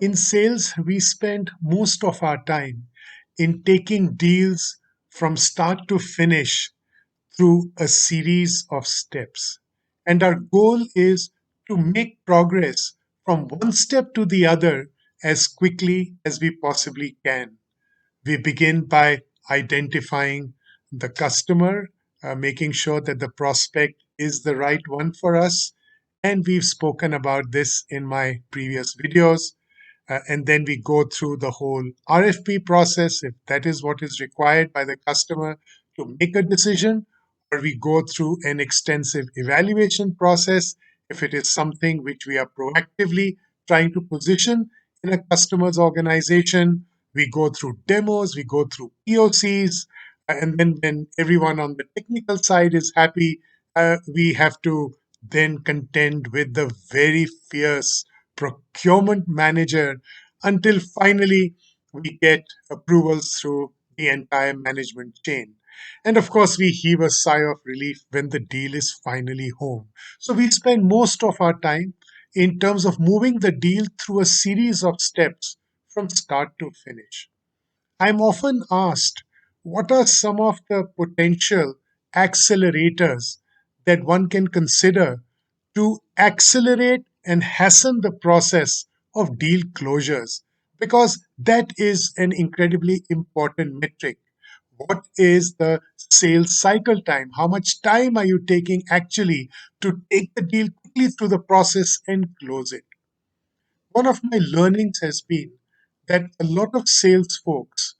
In sales, we spend most of our time in taking deals from start to finish through a series of steps. And our goal is to make progress from one step to the other as quickly as we possibly can. We begin by identifying the customer, making sure that the prospect is the right one for us. And we've spoken about this in my previous videos. And then we go through the whole RFP process, if that is what is required by the customer to make a decision, or we go through an extensive evaluation process if it is something which we are proactively trying to position in a customer's organization. We go through demos, we go through POCs, and then when everyone on the technical side is happy, we have to then contend with the very fierce procurement manager until finally we get approvals through the entire management chain. And of course, we heave a sigh of relief when the deal is finally home. So we spend most of our time in terms of moving the deal through a series of steps from start to finish. I'm often asked, what are some of the potential accelerators that one can consider to accelerate and hasten the process of deal closures? Because that is an incredibly important metric. What is the sales cycle time? How much time are you taking actually to take the deal quickly through the process and close it? One of my learnings has been that a lot of sales folks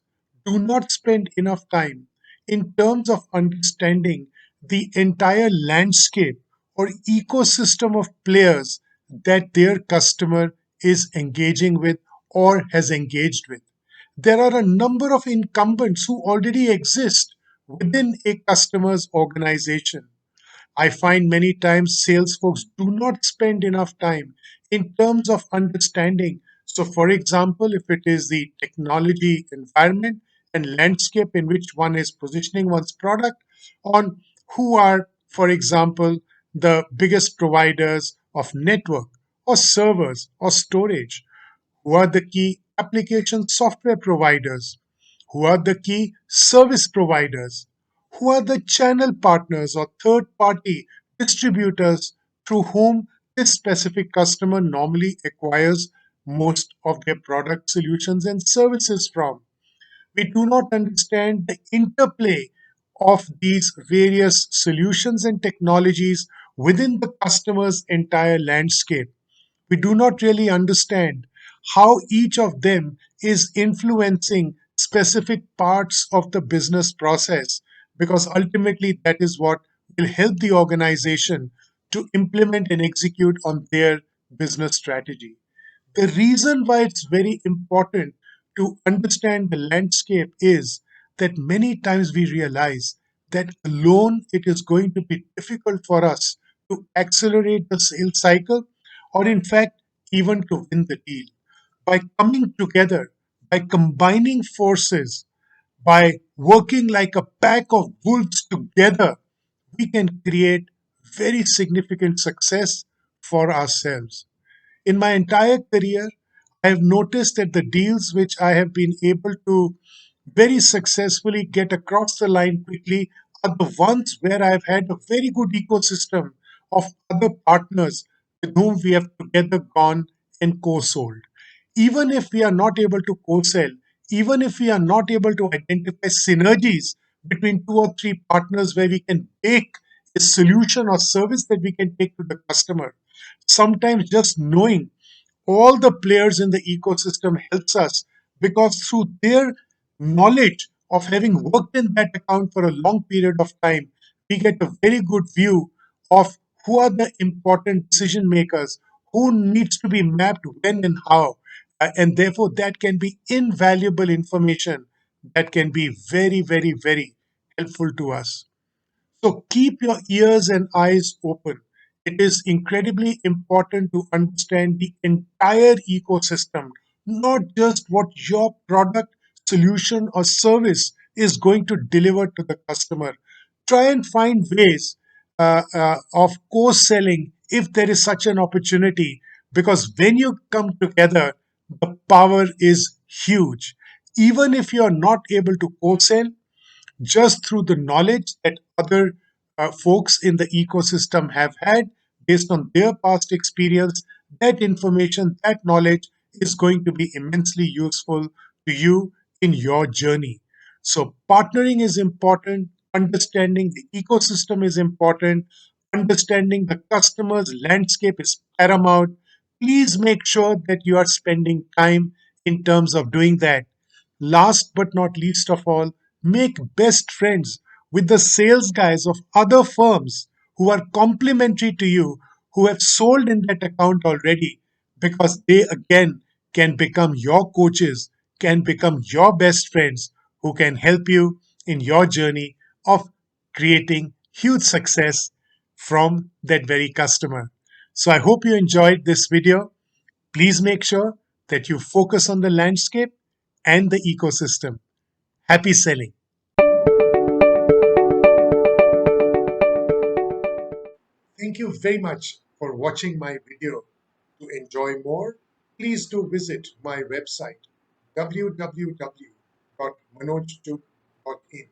do not spend enough time in terms of understanding the entire landscape or ecosystem of players that their customer is engaging with or has engaged with. There are a number of incumbents who already exist within a customer's organization. I find many times sales folks do not spend enough time in terms of understanding. So, for example, if it is the technology environment and landscape in which one is positioning one's product, on who are, for example, the biggest providers of network or servers or storage, who are the key application software providers, who are the key service providers, who are the channel partners or third party distributors through whom this specific customer normally acquires most of their product solutions and services from. We do not understand the interplay of these various solutions and technologies within the customer's entire landscape. We do not really understand how each of them is influencing specific parts of the business process, because ultimately that is what will help the organization to implement and execute on their business strategy. The reason why it's very important to understand the landscape is that many times we realize that alone it is going to be difficult for us to accelerate the sales cycle, or in fact, even to win the deal. By coming together, by combining forces, by working like a pack of wolves together, we can create very significant success for ourselves. In my entire career, I have noticed that the deals which I have been able to very successfully get across the line quickly are the ones where I've had a very good ecosystem of other partners with whom we have together gone and co sold. Even if we are not able to co sell, even if we are not able to identify synergies between two or three partners where we can take a solution or service that we can take to the customer, sometimes just knowing all the players in the ecosystem helps us, because through their knowledge of having worked in that account for a long period of time, we get a very good view of who are the important decision makers, who needs to be mapped when and how. And therefore, that can be invaluable information that can be very, very, very helpful to us. So keep your ears and eyes open. It is incredibly important to understand the entire ecosystem, not just what your product, solution, or service is going to deliver to the customer. try and find ways of co-selling if there is such an opportunity, because when you come together, the power is huge. Even if you are not able to co-sell, just through the knowledge that other folks in the ecosystem have had based on their past experience, that information, that knowledge is going to be immensely useful to you in your journey. So, partnering is important, understanding the ecosystem is important, understanding the customer's landscape is paramount. Please make sure that you are spending time in terms of doing that. Last but not least of all, make best friends with the sales guys of other firms who are complementary to you, who have sold in that account already, because they again can become your coaches, can become your best friends who can help you in your journey of creating huge success from that very customer. So I hope you enjoyed this video. Please make sure that you focus on the landscape and the ecosystem. Happy selling. Thank you very much for watching my video. To enjoy more, please do visit my website www.manojchugh.in.